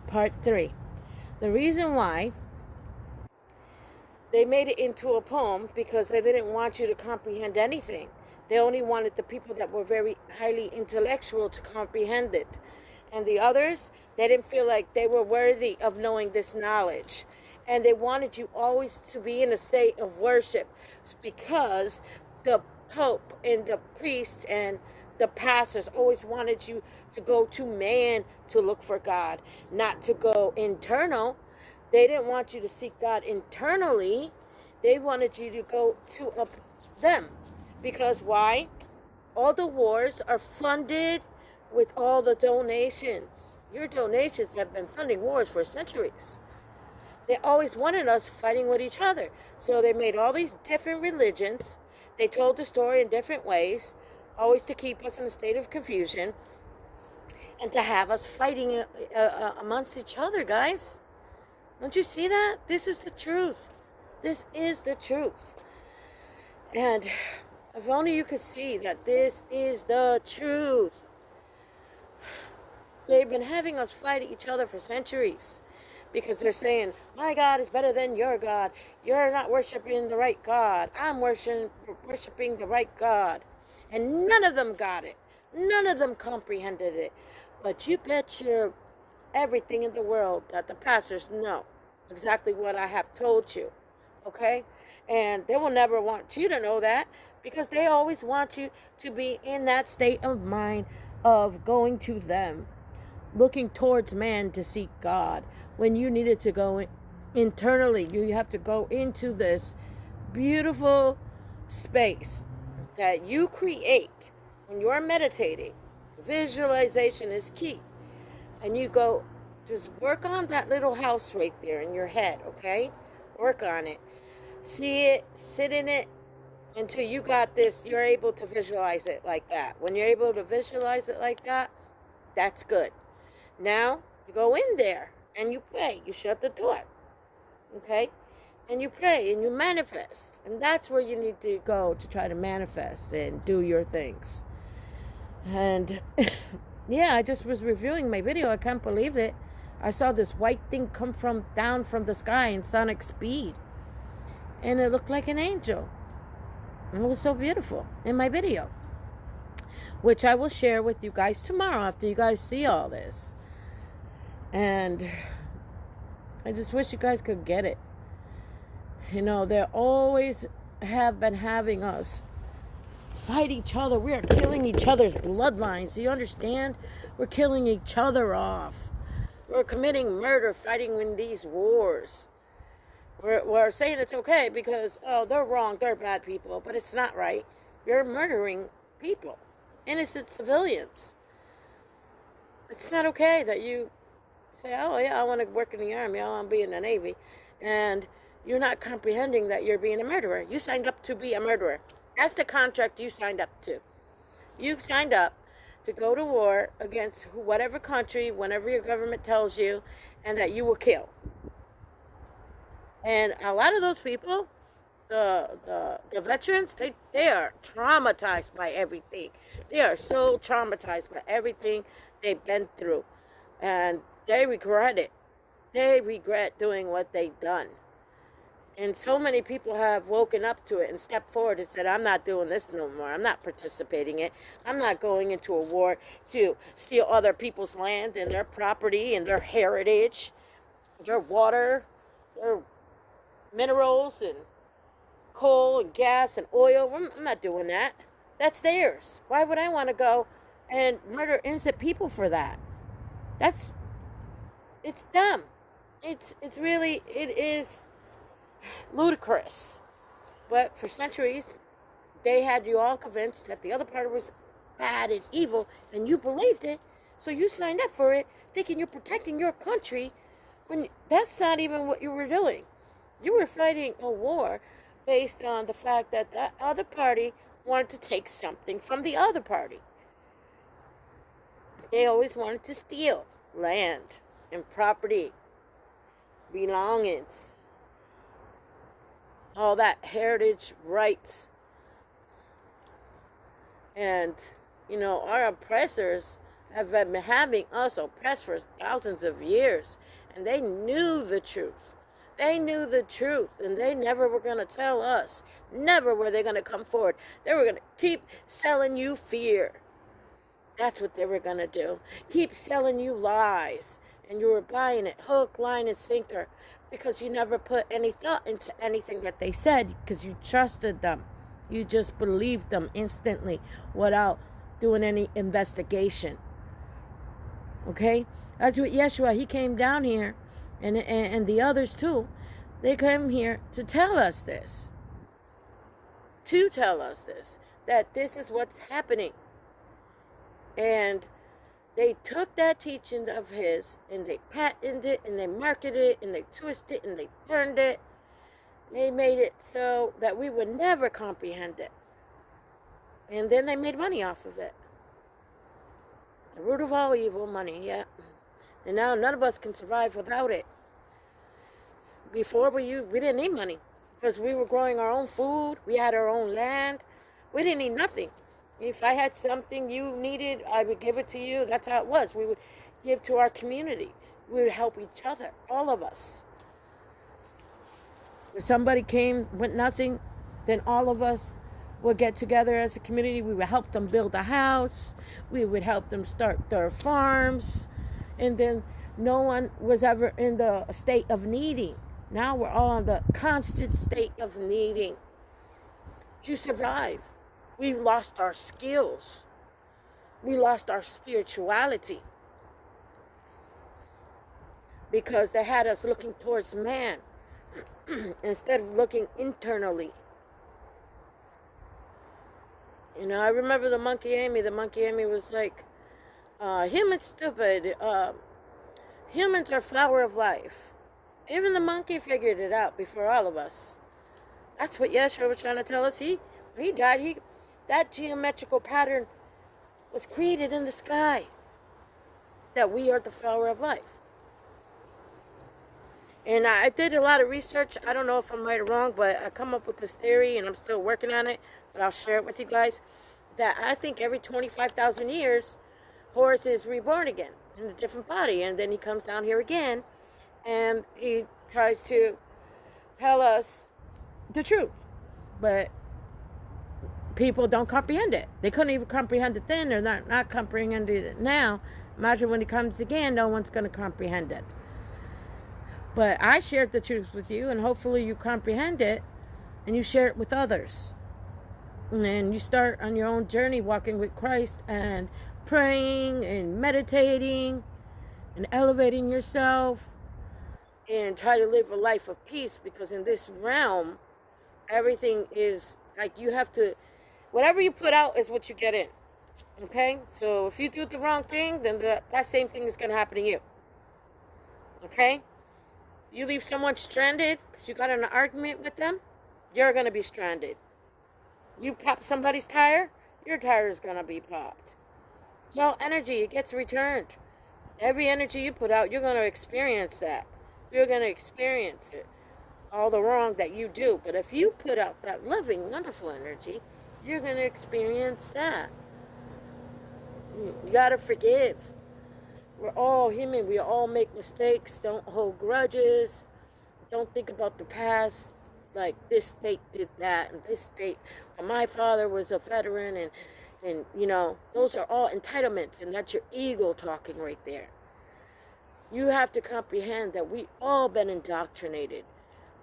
Part 3. The reason why they made it into a poem because they didn't want you to comprehend anything. They only wanted the people that were very highly intellectual to comprehend it. And the others, they didn't feel like they were worthy of knowing this knowledge. And they wanted you always to be in a state of worship because the Pope and the priest and the pastors always wanted you to go to man to look for God, not to go internal. They didn't want you to seek God internally. They wanted you to go to them. Because why? All the wars are funded with all the donations. Your donations have been funding wars for centuries. They always wanted us fighting with each other. So they made all these different religions. They told the story in different ways, always to keep us in a state of confusion and to have us fighting amongst each other, guys. Don't you see that? This is the truth. This is the truth. And if only you could see that this is the truth. They've been having us fight each other for centuries because they're saying, my God is better than your God. You're not worshiping the right God. I'm worshiping the right God. And none of them got it. None of them comprehended it. But you bet your everything in the world that the pastors know exactly what I have told you. Okay? And they will never want you to know that because they always want you to be in that state of mind of going to them, looking towards man to seek God. When you needed to go internally, you have to go into this beautiful space that you create when you're meditating. Visualization is key. And you go, just work on that little house right there in your head, okay? Work on it. See it, sit in it until you got this, you're able to visualize it like that. When you're able to visualize it like that, that's good. Now, you go in there and you pray. You shut the door, okay? And you pray and you manifest. And that's where you need to go to try to manifest and do your things. And yeah, I just was reviewing my video. I can't believe it. I saw this white thing come down from the sky in sonic speed. And it looked like an angel. And it was so beautiful in my video, which I will share with you guys tomorrow after you guys see all this. And I just wish you guys could get it. You know, they always have been having us fight each other. We are killing each other's bloodlines. Do you understand? We're killing each other off. We're committing murder fighting in these wars. We're saying it's okay because, oh, they're wrong, they're bad people, but it's not right. You're murdering people, innocent civilians. It's not okay that you say, oh, yeah, I want to work in the army, I want to be in the Navy, and you're not comprehending that you're being a murderer. You signed up to be a murderer. That's the contract you signed up to. You signed up to go to war against whatever country, whenever your government tells you, and that you will kill. And a lot of those people, the veterans, they are traumatized by everything. They are so traumatized by everything they've been through. And they regret it. They regret doing what they've done. And so many people have woken up to it and stepped forward and said, I'm not doing this no more. I'm not participating in it. I'm not going into a war to steal other people's land and their property and their heritage, their water, their minerals and coal and gas and oil. I'm not doing that. That's theirs. Why would I want to go and murder innocent people for that? It's dumb. It is ludicrous. But for centuries, they had you all convinced that the other party was bad and evil, and you believed it, so you signed up for it, thinking you're protecting your country, when that's not even what you were doing. You were fighting a war based on the fact that that other party wanted to take something from the other party. They always wanted to steal land and property, belongings, all that heritage rights. And, you know, our oppressors have been having us oppressed for thousands of years. And they knew the truth. They knew the truth, and they never were going to tell us. Never were they going to come forward. They were going to keep selling you fear. That's what they were going to do. Keep selling you lies. And you were buying it hook, line, and sinker because you never put any thought into anything that they said because you trusted them. You just believed them instantly without doing any investigation. Okay? That's what Yeshua, he came down here, and the others too. They came here to tell us this. To tell us this. That this is what's happening. And they took that teaching of his, and they patented it, and they marketed it, and they twisted it, and they turned it. They made it so that we would never comprehend it. And then they made money off of it. The root of all evil, money, yeah. And now none of us can survive without it. Before we didn't need money because we were growing our own food. We had our own land. We didn't need nothing. If I had something you needed, I would give it to you. That's how it was. We would give to our community. We would help each other, all of us. If somebody came with nothing, then all of us would get together as a community. We would help them build a house. We would help them start their farms. And then no one was ever in the state of needing. Now we're all in the constant state of needing to survive. We lost our skills. We lost our spirituality. Because they had us looking towards man instead of looking internally. You know, I remember the Monkey Amy. The Monkey Amy was like, humans stupid. Humans are flower of life. Even the monkey figured it out before all of us. That's what Yeshua was trying to tell us. He died. That geometrical pattern was created in the sky. That we are the flower of life. And I did a lot of research. I don't know if I'm right or wrong, but I come up with this theory, and I'm still working on it. But I'll share it with you guys. That I think every 25,000 years, Horus is reborn again in a different body. And then he comes down here again. And he tries to tell us the truth. But people don't comprehend it. They couldn't even comprehend it then. They're not comprehending it now. Imagine when he comes again, no one's going to comprehend it. But I shared the truth with you, and hopefully you comprehend it, and you share it with others. And then you start on your own journey walking with Christ and praying and meditating and elevating yourself and try to live a life of peace, because in this realm, everything is like you have to, whatever you put out is what you get in. Okay? So if you do the wrong thing, then that same thing is going to happen to you. Okay? You leave someone stranded because you got in an argument with them, you're going to be stranded. You pop somebody's tire, your tire is going to be popped. It's all energy. It gets returned. Every energy you put out, you're going to experience that. You're going to experience it. All the wrong that you do. But if you put out that loving, wonderful energy, you're going to experience that. You got to forgive. We're all human. We all make mistakes. Don't hold grudges. Don't think about the past. Like, this state did that, and this state. And my father was a veteran, and you know, those are all entitlements, and that's your ego talking right there. You have to comprehend that we all been indoctrinated,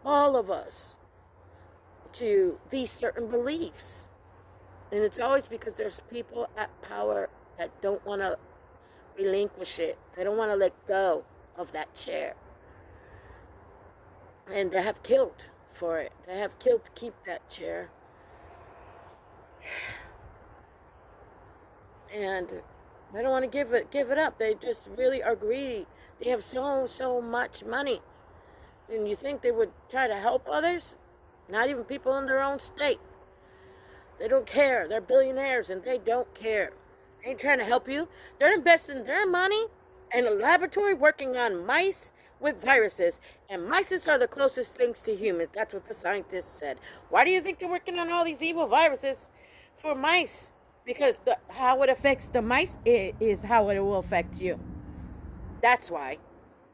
all of us, to these certain beliefs. And it's always because there's people at power that don't want to relinquish it. They don't want to let go of that chair. And they have killed for it. They have killed to keep that chair. And they don't want to give it up. They just really are greedy. They have so much money. And you think they would try to help others? Not even people in their own state. They don't care. They're billionaires and they don't care. They ain't trying to help you. They're investing their money in a laboratory working on mice with viruses. And mice are the closest things to humans. That's what the scientists said. Why do you think they're working on all these evil viruses for mice? Because how it affects the mice is how it will affect you. That's why.